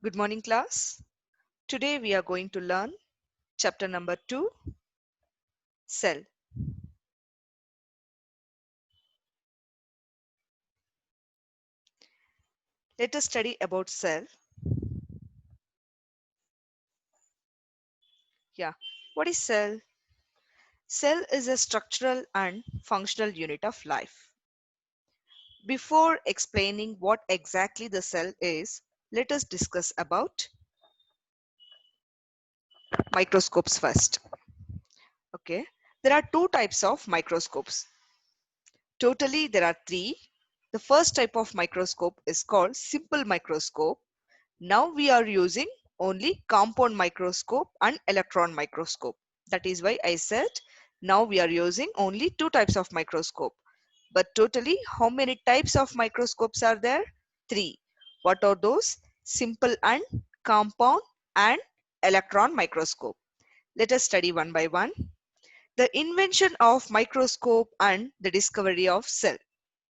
Good morning, class. Today we are going to learn chapter number 2, Cell. Let us study about cell. Yeah. What is cell? Cell is a structural and functional unit of life. Before explaining what exactly the cell is, let us discuss about microscopes first. Okay. There are two types of microscopes. Totally, there are three. The first type of microscope is called simple microscope. Now we are using only compound microscope and electron microscope. That is why I said now we are using only two types of microscope. But totally, how many types of microscopes are there? Three. What are those? Simple and compound and electron microscope. Let us study one by one. The invention of microscope and the discovery of cell.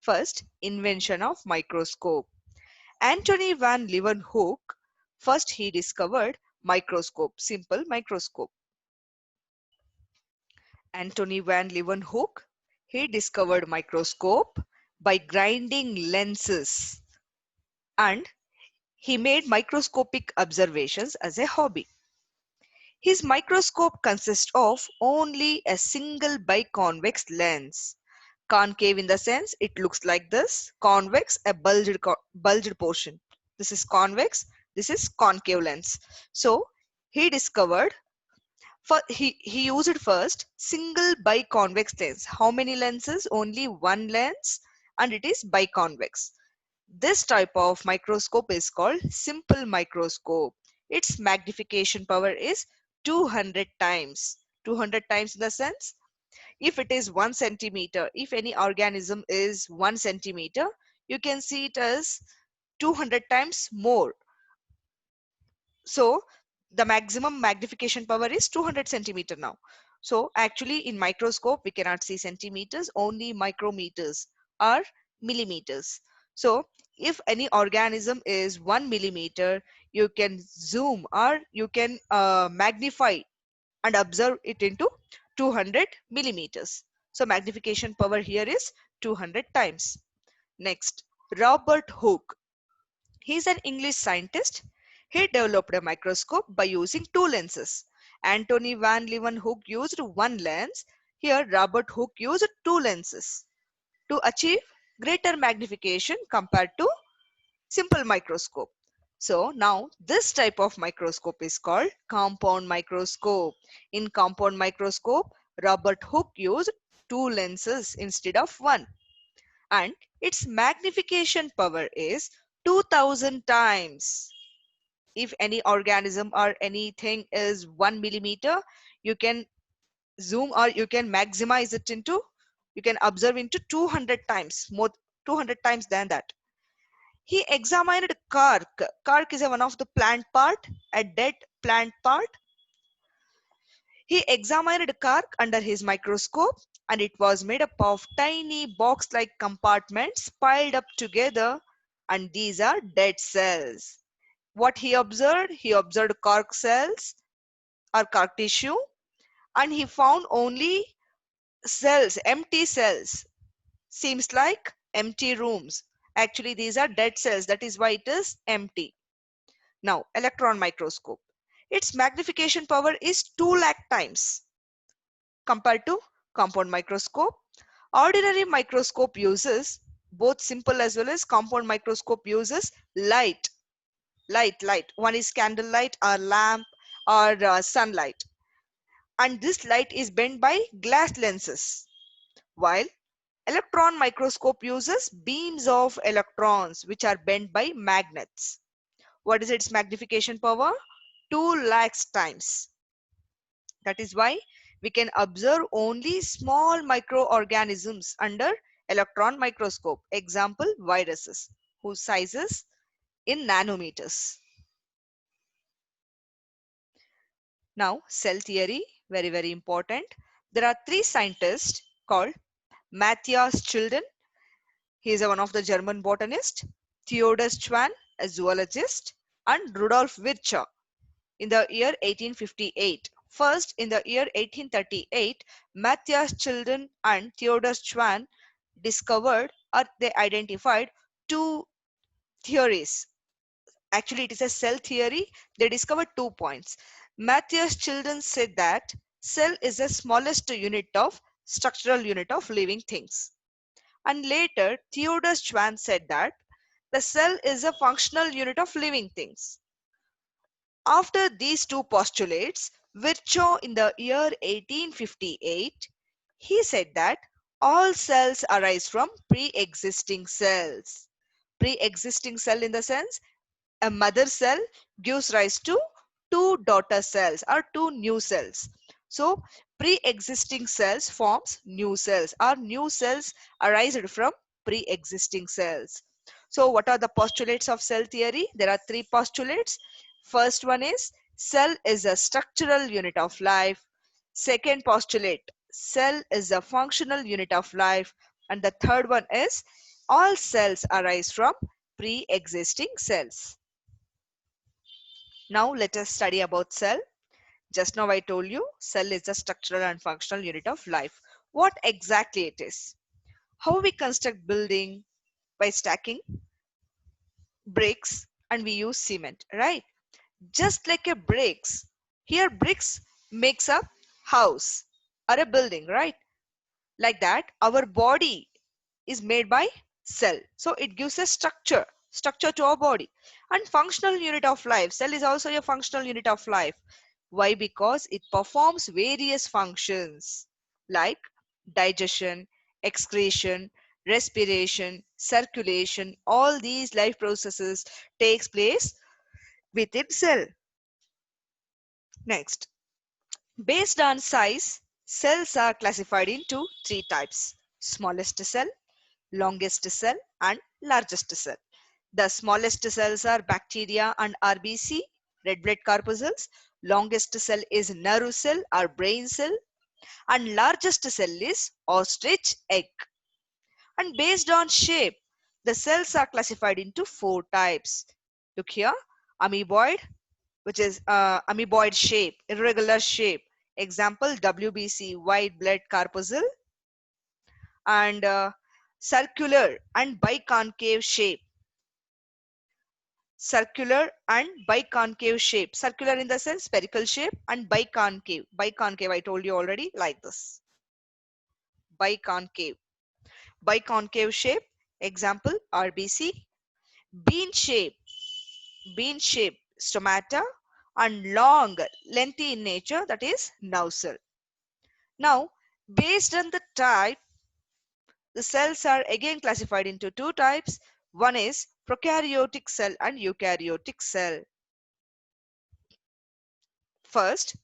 First, invention of microscope. Antony van Leeuwenhoek, first he discovered microscope, simple microscope. Antony van Leeuwenhoek, he discovered microscope by grinding lenses and he made microscopic observations as a hobby. His microscope consists of only a single biconvex lens. Concave in the sense it looks like this, convex a bulged portion. This is convex, this is concave lens. So he discovered he used first single biconvex lens. How many lenses? Only one lens and it is biconvex. This type of microscope is called simple microscope. Its magnification power is 200 times. 200 times in the sense if it is 1 centimeter, if any organism is 1 centimeter, you can see it as 200 times more. So the maximum magnification power is 200 centimeter now. So actually in microscope we cannot see centimeters, only micrometers or millimeters. So if any organism is 1 millimeter, you can zoom or you can magnify and observe it into 200 millimeters. So magnification power here is 200 times. Next, Robert Hooke. He is an English scientist. He developed a microscope by using two lenses. Antony van Leeuwenhoek used one lens. Here Robert Hooke used two lenses to achieve greater magnification compared to simple microscope. So now this type of microscope is called compound microscope. In compound microscope, Robert Hooke used two lenses instead of one and its magnification power is 2000 times. If any organism or anything is 1 millimeter, you can zoom or you can maximize it into, you can observe into 200 times, more 200 times than that. He examined cork. Cork is one of the plant part, a dead plant part. He examined cork under his microscope and it was made up of tiny box-like compartments piled up together and these are dead cells. What he observed cork cells or cork tissue and he found only cells, empty cells. Seems like empty rooms. Actually, these are dead cells. That is why it is empty. Now, electron microscope. Its magnification power is 2 lakh times compared to compound microscope. Ordinary microscope uses both simple as well as compound microscope uses light. Light. One is candle light or lamp or sunlight. And this light is bent by glass lenses. While electron microscope uses beams of electrons which are bent by magnets. What is its magnification power? 2 lakhs times. That is why we can observe only small microorganisms under electron microscope. Example, viruses whose sizes in nanometers. Now, cell theory, very important. There are three scientists called Matthias Childen. He is one of the German botanist. Theodor Schwann, a zoologist, and Rudolf Virchow in the year 1858. First, in the year 1838, Matthias Childen and Theodor Schwann discovered or they identified two theories. Actually, it is a cell theory. They discovered 2 points. Matthias Childen said that cell is the smallest structural unit of living things. And later, Theodor Schwann said that the cell is a functional unit of living things. After these two postulates, Virchow in the year 1858, he said that all cells arise from pre-existing cells. Pre-existing cell in the sense a mother cell gives rise to two daughter cells or two new cells. So pre-existing cells forms new cells or new cells arise from pre-existing cells. So what are the postulates of cell theory? There are three postulates. First one is cell is a structural unit of life. Second postulate, cell is a functional unit of life. And the third one is all cells arise from pre-existing cells. Now let us study about cell. Just now I told you cell is a structural and functional unit of life. What exactly it is? How we construct building? By stacking bricks and we use cement, right? Just like a bricks. Here bricks makes a house or a building, right? Like that our body is made by cell. So it gives a structure to our body. And functional unit of life. Cell is also a functional unit of life. Why? Because it performs various functions like digestion, excretion, respiration, circulation. All these life processes takes place within cell. Next, based on size, cells are classified into three types: smallest cell, longest cell and largest cell. The smallest cells are bacteria and RBC, red blood corpuscles. Longest cell is nerve cell or brain cell, and largest cell is ostrich egg. And based on shape, the cells are classified into four types. Look here, amoeboid, which is amoeboid shape, irregular shape. Example, WBC, white blood corpuscle, and circular and biconcave shape. Circular and biconcave shape. Circular in the sense spherical shape, and biconcave. Biconcave, I told you already, like this. Biconcave. Biconcave shape. Example, RBC. Bean shape. Bean shape, stomata. And long, lengthy in nature, that is nerve cell. Now, based on the type, the cells are again classified into two types. One is prokaryotic cell and eukaryotic cell. First,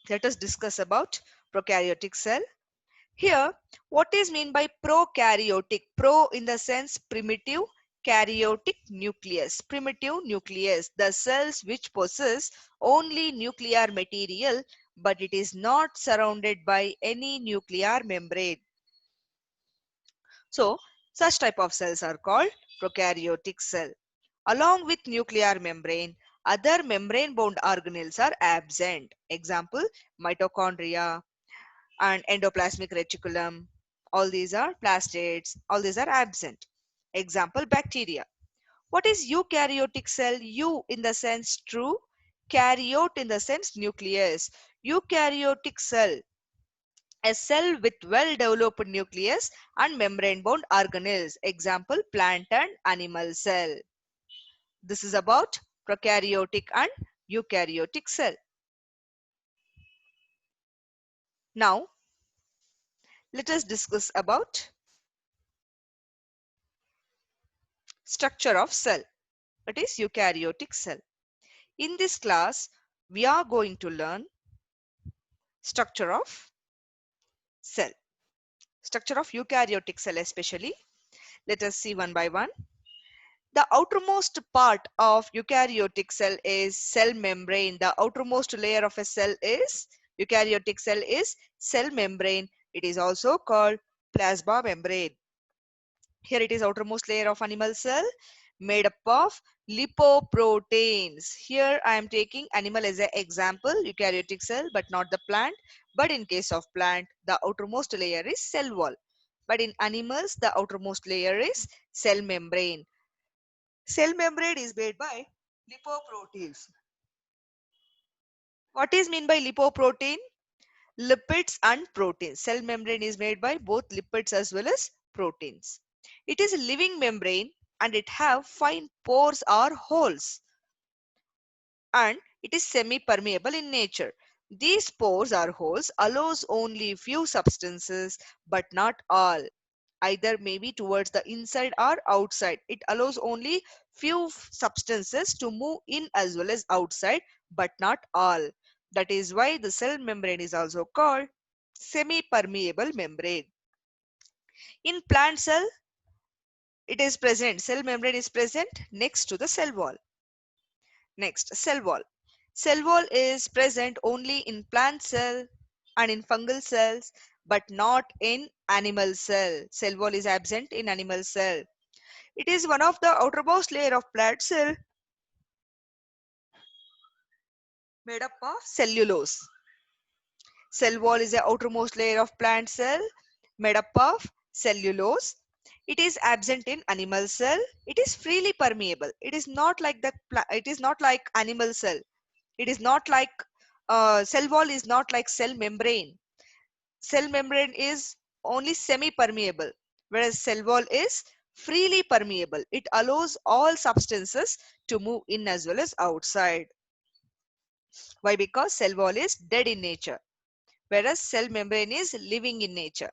let us discuss about prokaryotic cell. Here, what is meant by prokaryotic? Pro in the sense primitive, karyotic nucleus. Primitive nucleus, the cells which possess only nuclear material, but it is not surrounded by any nuclear membrane. So, such type of cells are called prokaryotic cell. Along with nuclear membrane, other membrane-bound organelles are absent. Example, mitochondria and endoplasmic reticulum. All these are plastids. All these are absent. Example, bacteria. What is eukaryotic cell? Eu in the sense true, karyote in the sense nucleus. Eukaryotic cell, a cell with well-developed nucleus and membrane-bound organelles. Example, plant and animal cell. This is about prokaryotic and eukaryotic cell. Now, let us discuss about structure of cell. That is eukaryotic cell. In this class, we are going to learn structure of cell. Structure of eukaryotic cell especially. Let us see one by one. The outermost part of eukaryotic cell is cell membrane. The outermost layer of a cell is eukaryotic cell is cell membrane. It is also called plasma membrane. Here it is outermost layer of animal cell made up of Lipoproteins. Here I am taking animal as an example, eukaryotic cell, but not the plant. But in case of plant, the outermost layer is cell wall. But in animals, the outermost layer is cell membrane. Cell membrane is made by lipoproteins. What is mean by lipoprotein? Lipids and proteins. Cell membrane is made by both lipids as well as proteins. It is a living membrane and it have fine pores or holes, and it is semi-permeable in nature. These pores or holes allows only few substances but not all. Either maybe towards the inside or outside. It allows only few substances to move in as well as outside but not all. That is why the cell membrane is also called semi-permeable membrane. In plant cell, it is present. Cell membrane is present next to the cell wall. Next, cell wall. Cell wall is present only in plant cell and in fungal cells, but not in animal cell. Cell wall is absent in animal cell. It is one of the outermost layer of plant cell made up of cellulose. Cell wall is the outermost layer of plant cell made up of cellulose. It is absent in animal cell. It is freely permeable. It is not like it is not like animal cell. It is not like cell wall is not like cell membrane. Cell membrane is only semi-permeable, whereas cell wall is freely permeable. It allows all substances to move in as well as outside. Why? Because cell wall is dead in nature, whereas cell membrane is living in nature.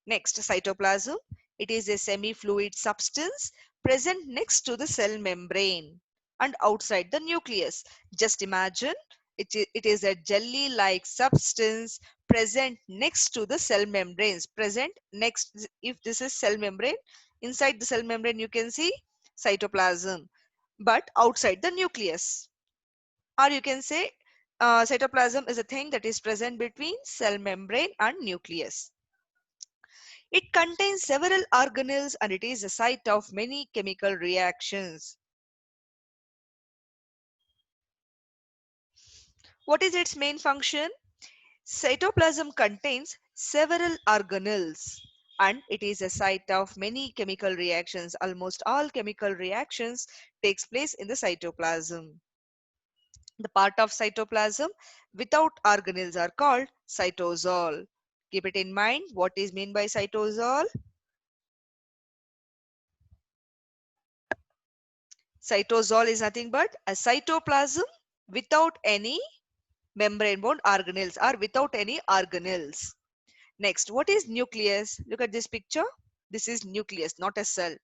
Next, cytoplasm. It is a semi-fluid substance present next to the cell membrane and outside the nucleus. Just imagine it is a jelly-like substance present next to the cell membranes. Present next, if this is cell membrane, inside the cell membrane you can see cytoplasm, but outside the nucleus. Or you can say cytoplasm is a thing that is present between cell membrane and nucleus. It contains several organelles and it is a site of many chemical reactions. What is its main function? Cytoplasm contains several organelles and it is a site of many chemical reactions. Almost all chemical reactions takes place in the cytoplasm. The part of cytoplasm without organelles are called cytosol. Keep it in mind what is meant by cytosol. Cytosol is nothing but a cytoplasm without any membrane bound organelles or without any organelles. Next, what is nucleus? Look at this picture. This is nucleus, not a cell.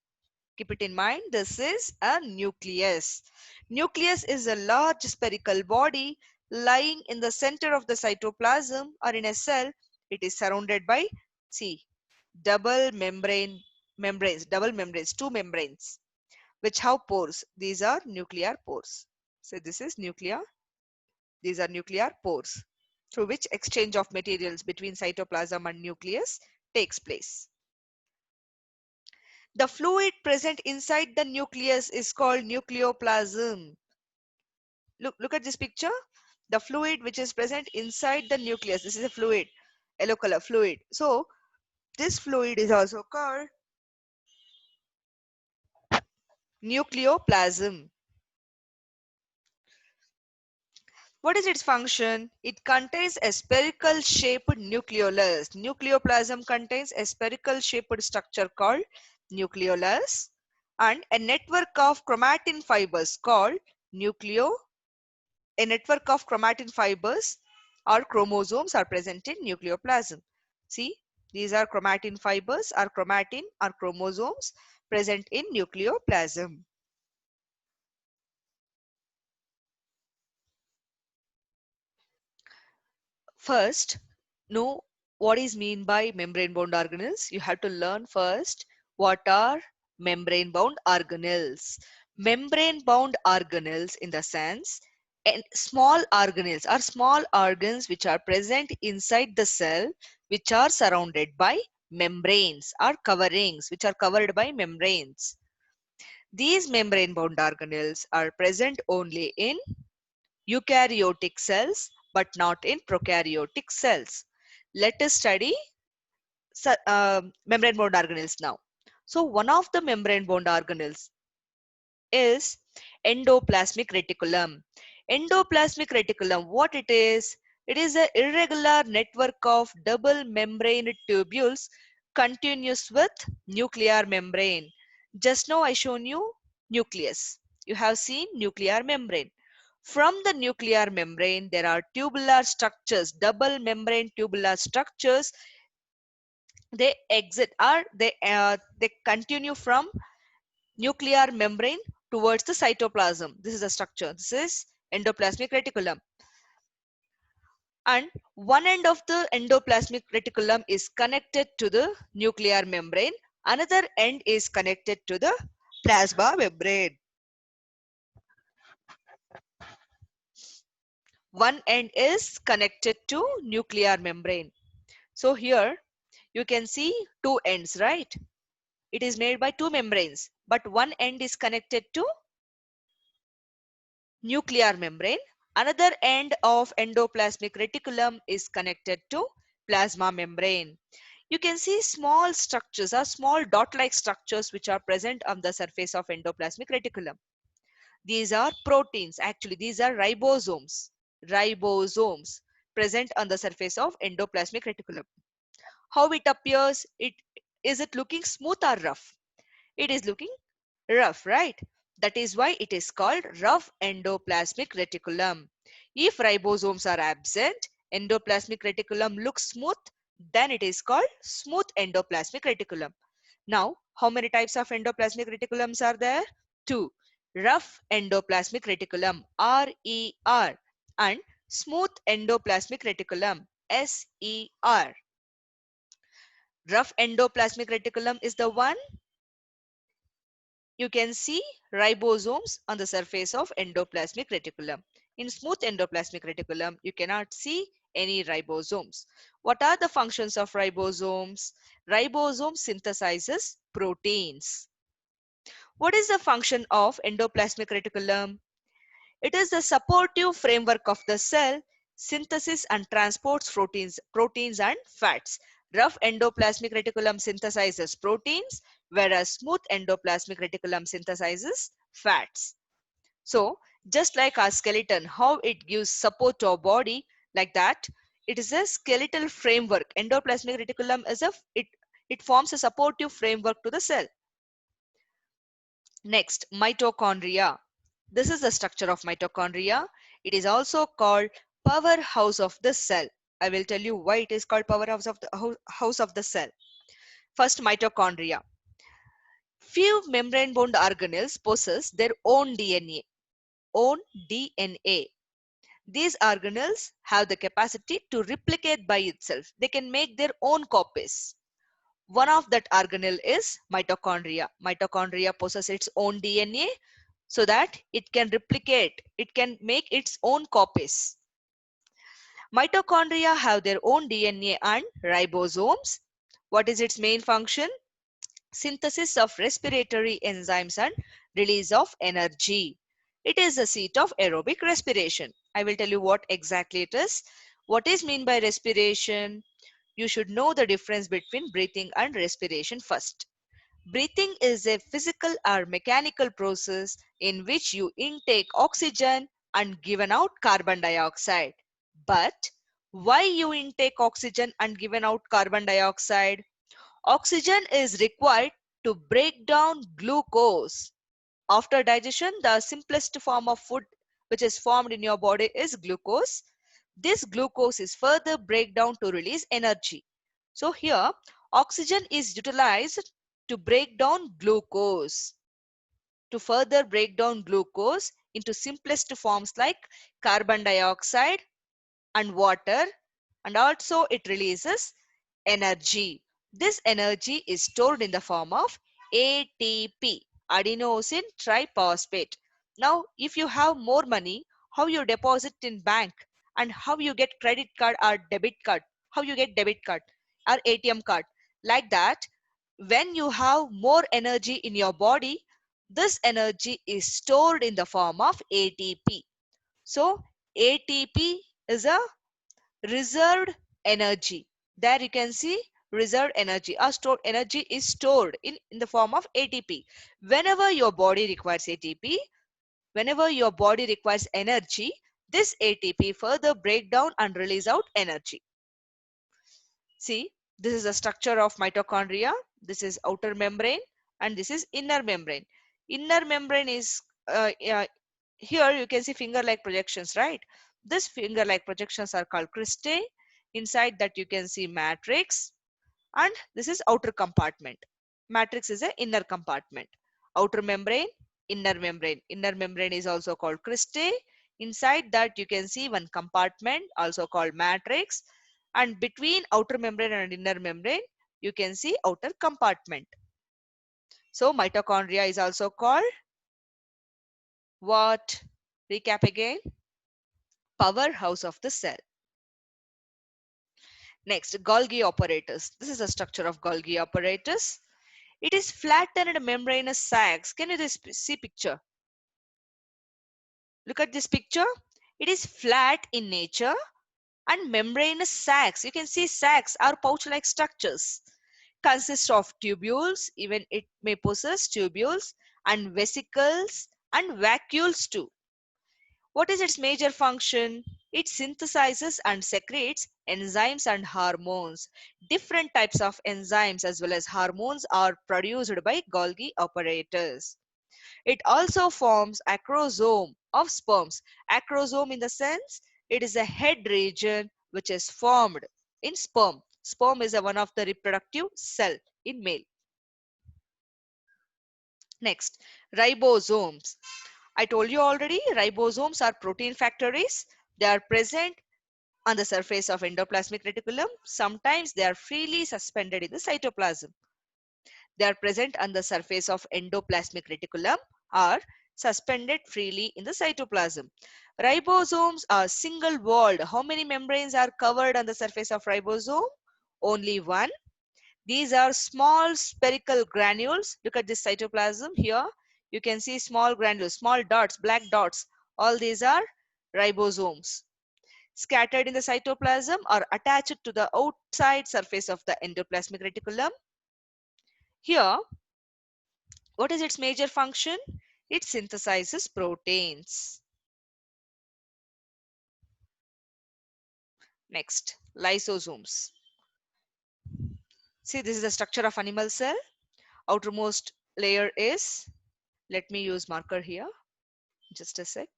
Keep it in mind, this is a nucleus. Nucleus is a large spherical body lying in the center of the cytoplasm or in a cell. It is surrounded by, see, double membranes, two membranes, which have pores. These are nuclear pores. So this is nuclear. These are nuclear pores through which exchange of materials between cytoplasm and nucleus takes place. The fluid present inside the nucleus is called nucleoplasm. Look at this picture. The fluid which is present inside the nucleus. This is a fluid, yellow color fluid. So this fluid is also called nucleoplasm. What is its function? It contains a spherical shaped nucleolus. Nucleoplasm contains a spherical shaped structure called nucleolus and a network of chromatin fibers called nucleo. A network of chromatin fibers or chromosomes are present in nucleoplasm. See, these are chromatin fibers or chromatin or chromosomes present in nucleoplasm. First, know what is mean by membrane bound organelles. You have to learn first what are membrane bound organelles. Membrane bound organelles in the sense and small organelles are small organs which are present inside the cell which are surrounded by membranes or coverings which are covered by membranes. These membrane-bound organelles are present only in eukaryotic cells but not in prokaryotic cells. Let us study membrane-bound organelles now. So one of the membrane-bound organelles is endoplasmic reticulum. Endoplasmic reticulum, what it is? It is an irregular network of double membrane tubules continuous with nuclear membrane. Just now I shown you nucleus. You have seen nuclear membrane. From the nuclear membrane, there are tubular structures, double membrane tubular structures. They exit or they continue from nuclear membrane towards the cytoplasm. This is a structure. This is endoplasmic reticulum. And one end of the endoplasmic reticulum is connected to the nuclear membrane. Another end is connected to the plasma membrane. One end is connected to nuclear membrane. So here you can see two ends, right? It is made by two membranes, but one end is connected to nuclear membrane. Another end of endoplasmic reticulum is connected to plasma membrane. You can see small structures or small dot-like structures which are present on the surface of endoplasmic reticulum. These are proteins. Actually, these are ribosomes. Ribosomes present on the surface of endoplasmic reticulum. How it appears? Is it looking smooth or rough? It is looking rough, right? That is why it is called rough endoplasmic reticulum. If ribosomes are absent, endoplasmic reticulum looks smooth, then it is called smooth endoplasmic reticulum. Now, how many types of endoplasmic reticulums are there? Two. Rough endoplasmic reticulum, RER, and smooth endoplasmic reticulum, SER. Rough endoplasmic reticulum is the one you can see ribosomes on the surface of endoplasmic reticulum. In smooth endoplasmic reticulum, you cannot see any ribosomes. What are the functions of ribosomes? Ribosome synthesizes proteins. What is the function of endoplasmic reticulum? It is the supportive framework of the cell, synthesis and transports proteins and fats. Rough endoplasmic reticulum synthesizes proteins, whereas smooth endoplasmic reticulum synthesizes fats. So, just like our skeleton, how it gives support to our body, like that, it is a skeletal framework. Endoplasmic reticulum is it forms a supportive framework to the cell. Next, mitochondria. This is the structure of mitochondria. It is also called powerhouse of the cell. I will tell you why it is called powerhouse of the house of the cell. First, mitochondria. Few membrane-bound organelles possess their own DNA. Own DNA. These organelles have the capacity to replicate by itself. They can make their own copies. One of that organelle is mitochondria. Mitochondria possess its own DNA so that it can replicate, it can make its own copies. Mitochondria have their own DNA and ribosomes. What is its main function? Synthesis of respiratory enzymes and release of energy. It is the seat of aerobic respiration. I will tell you what exactly it is. What is meant by respiration? You should know the difference between breathing and respiration first. Breathing is a physical or mechanical process in which you intake oxygen and given out carbon dioxide. But why you intake oxygen and given out carbon dioxide? Oxygen is required to break down glucose. After digestion, the simplest form of food which is formed in your body is glucose. This glucose is further break down to release energy. So here, oxygen is utilized to break down glucose, to further break down glucose into simplest forms like carbon dioxide and water, and also it releases energy. This energy is stored in the form of ATP, adenosine triphosphate. Now, if you have more money, how you deposit in bank and how you get credit card or debit card, how you get debit card or ATM card. Like that, when you have more energy in your body, This energy is stored in the form of ATP. So ATP is a reserved energy. There you can see reserved energy. Our stored energy is stored in the form of ATP. Whenever your body requires ATP, whenever your body requires energy, this ATP further break down and release out energy. See, this is the structure of mitochondria. This is outer membrane and this is inner membrane. Inner membrane is here you can see finger-like projections, right? This finger-like projections are called cristae. Inside that you can see matrix, and this is outer compartment. Matrix is an inner compartment. Outer membrane, inner membrane. Inner membrane is also called cristae. Inside that you can see one compartment also called matrix, and between outer membrane and inner membrane you can see outer compartment. So mitochondria is also called what? Recap again. Powerhouse of the cell. Next, Golgi apparatus. This is the structure of Golgi apparatus. It is flattened membranous sacs. Can you see picture? Look at this picture. It is flat in nature and membranous sacs. You can see sacs are pouch-like structures. Consist of tubules, even it may possess tubules and vesicles and vacuoles too. What is its major function? It synthesizes and secretes enzymes and hormones. Different types of enzymes as well as hormones are produced by Golgi apparatus. It also forms acrosome of sperms. Acrosome in the sense it is a head region which is formed in sperm. Sperm is one of the reproductive cell in male. Next, ribosomes. I told you already, ribosomes are protein factories. They are present on the surface of endoplasmic reticulum. Sometimes they are freely suspended in the cytoplasm. They are present on the surface of endoplasmic reticulum or suspended freely in the cytoplasm. Ribosomes are single-walled. How many membranes are covered on the surface of ribosome? Only one. These are small spherical granules. Look at this cytoplasm here. You can see small granules, small dots, black dots. All these are ribosomes. Scattered in the cytoplasm or attached to the outside surface of the endoplasmic reticulum. Here, what is its major function? It synthesizes proteins. Next, lysosomes. See, this is the structure of animal cell. Outermost layer is, let me use marker here. Just a sec.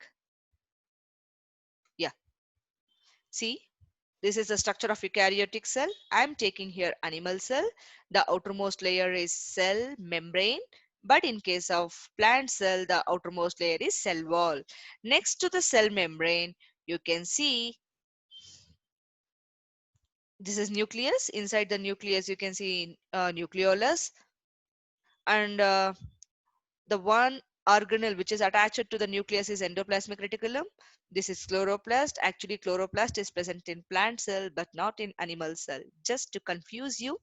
Yeah. See, this is the structure of eukaryotic cell. I am taking here animal cell. The outermost layer is cell membrane. But in case of plant cell, the outermost layer is cell wall. Next to the cell membrane, you can see this is nucleus. Inside the nucleus, you can see nucleolus. And the one organelle which is attached to the nucleus is endoplasmic reticulum. This is chloroplast. Actually, chloroplast is present in plant cell but not in animal cell. Just to confuse you,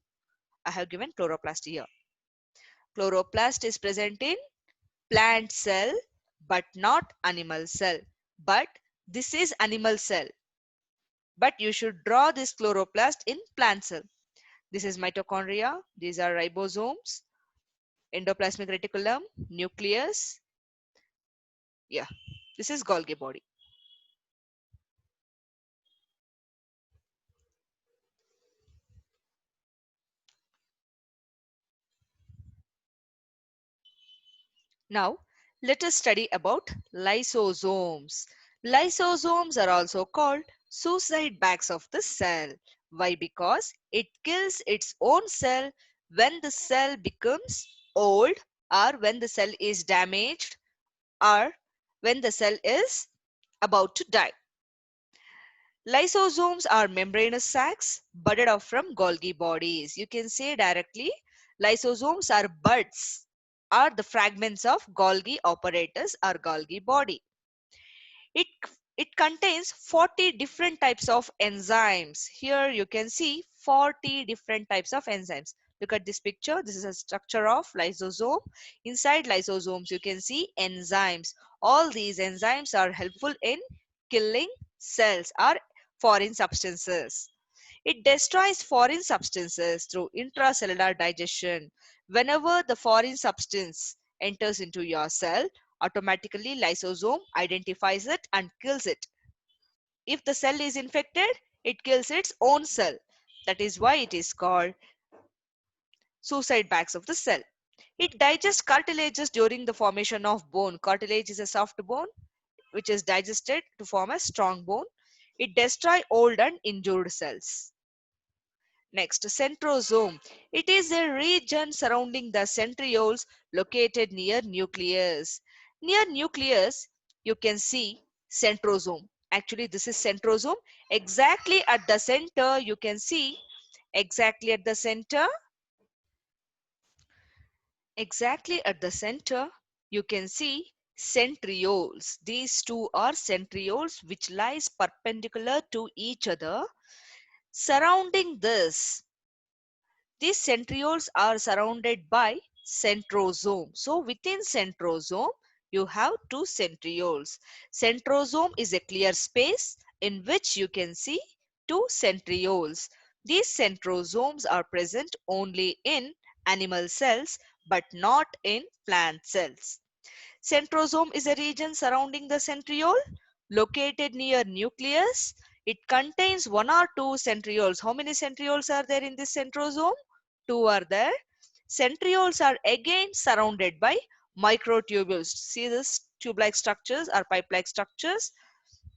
I have given chloroplast here. Chloroplast is present in plant cell but not animal cell. But this is animal cell. But you should draw this chloroplast in plant cell. This is mitochondria. These are ribosomes, endoplasmic reticulum, nucleus. Yeah, this is Golgi body. Now, let us study about lysosomes. Lysosomes are also called suicide bags of the cell. Why? Because it kills its own cell when the cell becomes old, or when the cell is damaged, or when the cell is about to die. Lysosomes are membranous sacs budded off from Golgi bodies. You can say directly lysosomes are buds, are the fragments of Golgi apparatus or Golgi body. It, it contains 40 different types of enzymes. Here you can see 40 different types of enzymes. Look at this picture. This is a structure of lysosome. Inside lysosomes, you can see enzymes. All these enzymes are helpful in killing cells or foreign substances. It destroys foreign substances through intracellular digestion. Whenever the foreign substance enters into your cell, automatically lysosome identifies it and kills it. If the cell is infected, it kills its own cell. That is why it is called suicide bags of the cell. It digests cartilages during the formation of bone. Cartilage is a soft bone which is digested to form a strong bone. It destroys old and injured cells. Next, centrosome. It is a region surrounding the centrioles located near nucleus. Near nucleus, you can see centrosome. Actually, this is centrosome. Exactly at the center, you can see exactly at the center. Exactly at the center, you can see centrioles. These two are centrioles which lies perpendicular to each other. Surrounding this, these centrioles are surrounded by centrosome. So within centrosome, you have two centrioles. Centrosome is a clear space in which you can see two centrioles. These centrosomes are present only in animal cells but not in plant cells. Centrosome is a region surrounding the centriole located near nucleus. It contains one or two centrioles. How many centrioles are there in this centrosome? Two are there. Centrioles are again surrounded by microtubules. See this tube-like structures or pipe-like structures.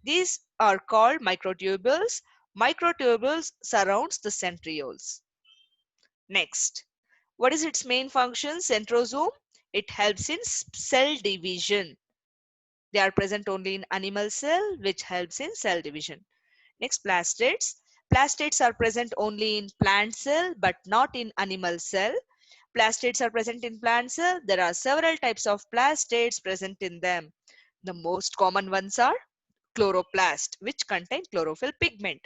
These are called microtubules. Microtubules surrounds the centrioles. Next, what is its main function? Centrosome. It helps in cell division. They are present only in animal cell, which helps in cell division. Next, plastids. Plastids are present only in plant cell, but not in animal cell. Plastids are present in plant cell. There are several types of plastids present in them. The most common ones are chloroplast, which contain chlorophyll pigment.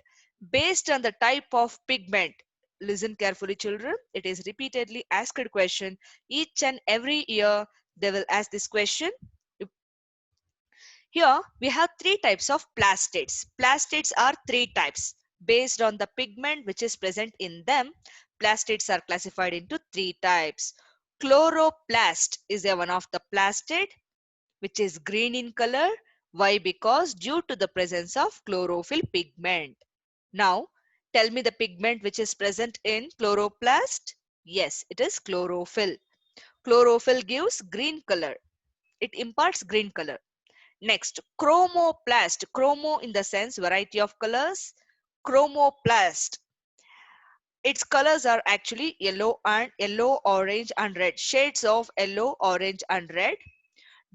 Based on the type of pigment, listen carefully children, it is repeatedly asked question. Each and every year they will ask this question. Here we have three types of plastids. Plastids are three types. Based on the pigment which is present in them, plastids are classified into three types. Chloroplast is a one of the plastid which is green in color. Why? Because due to the presence of chlorophyll pigment. Now tell me the pigment which is present in chloroplast. Yes, it is chlorophyll. Chlorophyll gives green color. It imparts green color. Next, chromoplast. Chromo in the sense variety of colors. Chromoplast. Its colors are actually yellow, orange and red. Shades of yellow, orange and red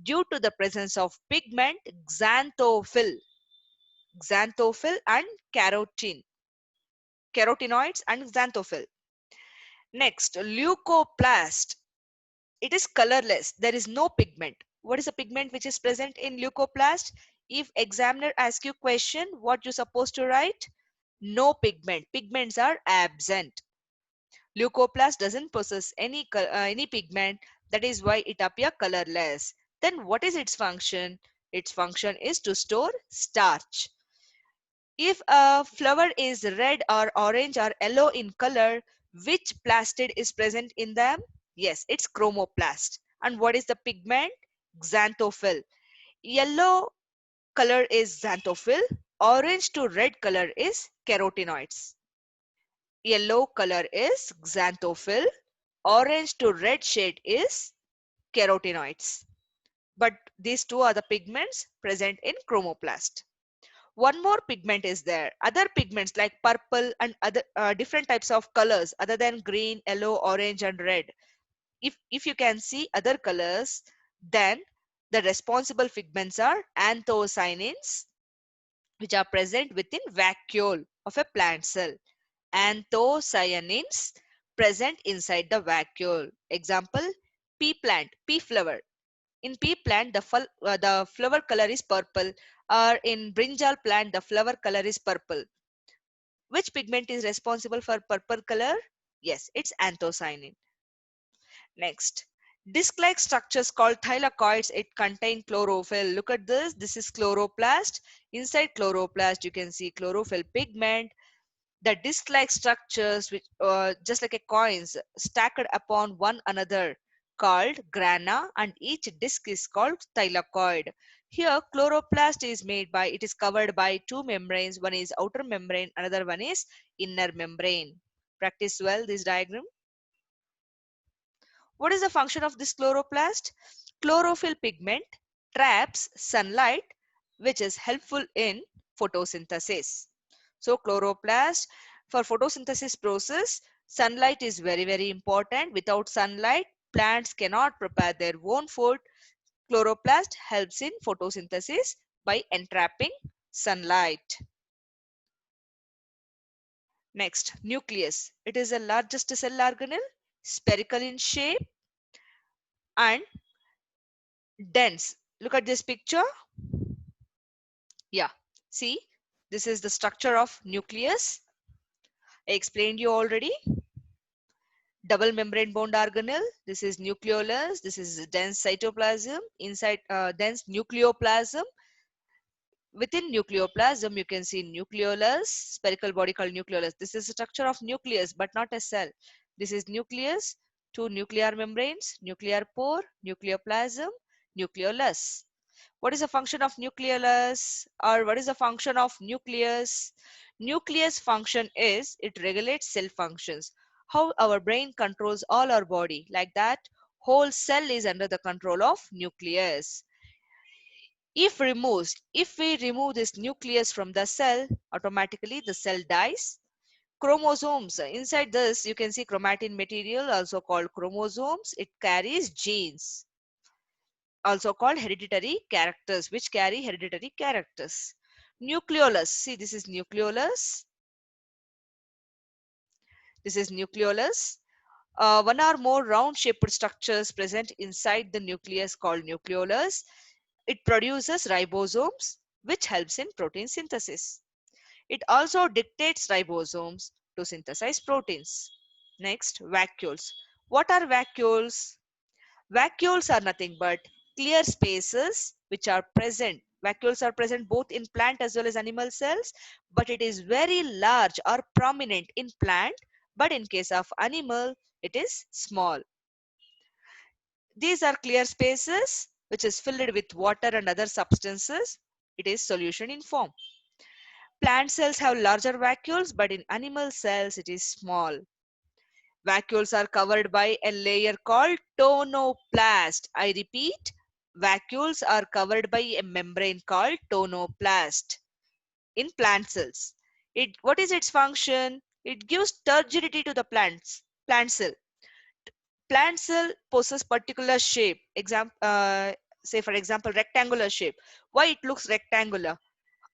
due to the presence of pigment xanthophyll. Xanthophyll and carotenoids and xanthophyll. Next, leucoplast. It is colorless. There is no pigment. What is the pigment which is present in leucoplast? If examiner asks you question, what you supposed to write? No pigment. Pigments are absent. Leucoplast doesn't possess any pigment. That is why it appear colorless. Then what is its function? Its function is to store starch. If a flower is red or orange or yellow in color, which plastid is present in them? Yes, it's chromoplast. And what is the pigment? Xanthophyll. Yellow color is xanthophyll. Orange to red color is carotenoids. Yellow color is xanthophyll. Orange to red shade is carotenoids. But these two are the pigments present in chromoplast. One more pigment is there. Other pigments like purple and other different types of colors other than green, yellow, orange and red. If you can see other colors, then the responsible pigments are anthocyanins, which are present within vacuole of a plant cell. Anthocyanins present inside the vacuole. Example, pea plant, pea flower. In pea plant, the flower color is purple, or in brinjal plant, the flower color is purple. Which pigment is responsible for purple color? Yes, it's anthocyanin. Next, disc-like structures called thylakoids. It contain chlorophyll. Look at this. This is chloroplast. Inside chloroplast, you can see chlorophyll pigment. The disc-like structures, which just like a coins, stacked upon one another, called grana, and each disc is called thylakoid. Here, chloroplast is made by, it is covered by two membranes. One is outer membrane, another one is inner membrane. Practice well this diagram. What is the function of this chloroplast? Chlorophyll pigment traps sunlight, which is helpful in photosynthesis. So chloroplast, for photosynthesis process, sunlight is very, very important. Without sunlight, plants cannot prepare their own food. Chloroplast helps in photosynthesis by entrapping sunlight. Next, nucleus. It is the largest cell organelle, spherical in shape and dense. Look at this picture. Yeah, see, this is the structure of nucleus. I explained you already. Double membrane bound organelle. This is nucleolus. This is dense cytoplasm. Inside dense nucleoplasm. Within nucleoplasm, you can see nucleolus, spherical body called nucleolus. This is the structure of nucleus, but not a cell. This is nucleus, two nuclear membranes, nuclear pore, nucleoplasm, nucleolus. What is the function of nucleolus, or what is the function of nucleus? Nucleus function is it regulates cell functions. How our brain controls all our body, like that whole cell is under the control of nucleus. If we remove this nucleus from the cell, automatically the cell dies. Chromosomes, inside this you can see chromatin material, also called chromosomes. It carries genes, also called hereditary characters, which carry hereditary characters. Nucleolus, see, this is nucleolus. This is nucleolus. One or more round shaped structures present inside the nucleus called nucleolus. It produces ribosomes, which helps in protein synthesis. It also dictates ribosomes to synthesize proteins. Next, vacuoles. What are vacuoles? Vacuoles are nothing but clear spaces which are present. Vacuoles are present both in plant as well as animal cells, but it is very large or prominent in plant, but in case of animal, it is small. These are clear spaces which is filled with water and other substances. It is solution in form. Plant cells have larger vacuoles, but in animal cells it is small. Vacuoles are covered by a layer called tonoplast. I repeat, vacuoles are covered by a membrane called tonoplast in plant cells. What is its function? It gives turgidity to the plant cell. Plant cell possesses particular shape. Say for example, rectangular shape. Why it looks rectangular?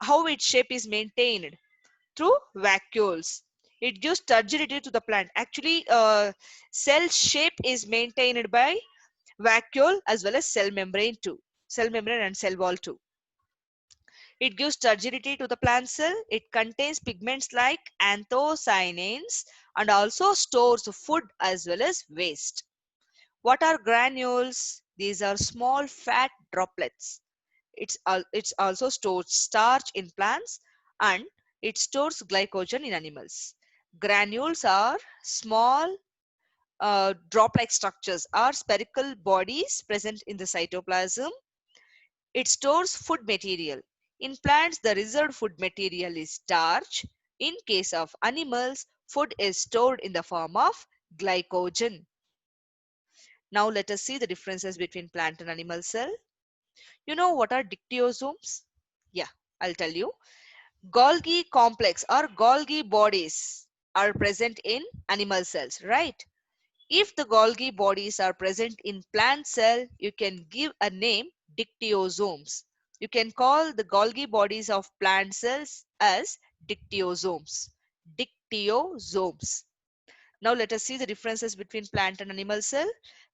How its shape is maintained? Through vacuoles. It gives turgidity to the plant. Actually, cell shape is maintained by vacuole as well as cell membrane too. Cell membrane and cell wall too. It gives turgidity to the plant cell. It contains pigments like anthocyanins and also stores food as well as waste. What are granules? These are small fat droplets. It's also stores starch in plants and it stores glycogen in animals. Granules are small drop-like structures or spherical bodies present in the cytoplasm. It stores food material. In plants, the reserved food material is starch. In case of animals, food is stored in the form of glycogen. Now let us see the differences between plant and animal cell. You know what are dictyosomes? Yeah, I'll tell you. Golgi complex or Golgi bodies are present in animal cells, right? If the Golgi bodies are present in plant cell, you can give a name dictyosomes. You can call the Golgi bodies of plant cells as dictyosomes. Dictyosomes. Now let us see the differences between plant and animal cell.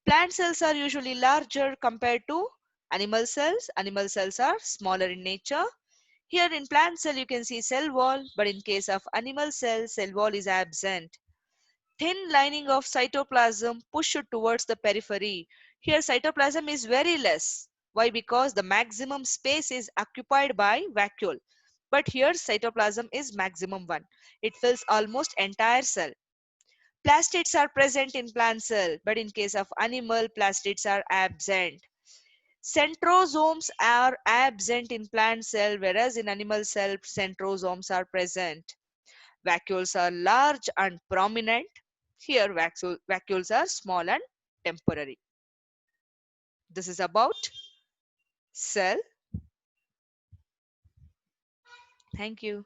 Plant cells are usually larger compared to animal cells. Animal cells are smaller in nature. Here in plant cell you can see cell wall, but in case of animal cell wall is absent. thin lining of cytoplasm pushed towards the periphery. Here cytoplasm is very less. Why? Because the maximum space is occupied by vacuole. But here cytoplasm is maximum one. It fills almost entire cell. Plastids are present in plant cell, but in case of animal, plastids are absent. Centrosomes are absent in plant cell, whereas in animal cell, centrosomes are present. Vacuoles are large and prominent. Here, vacuoles are small and temporary. This is about cell. Thank you.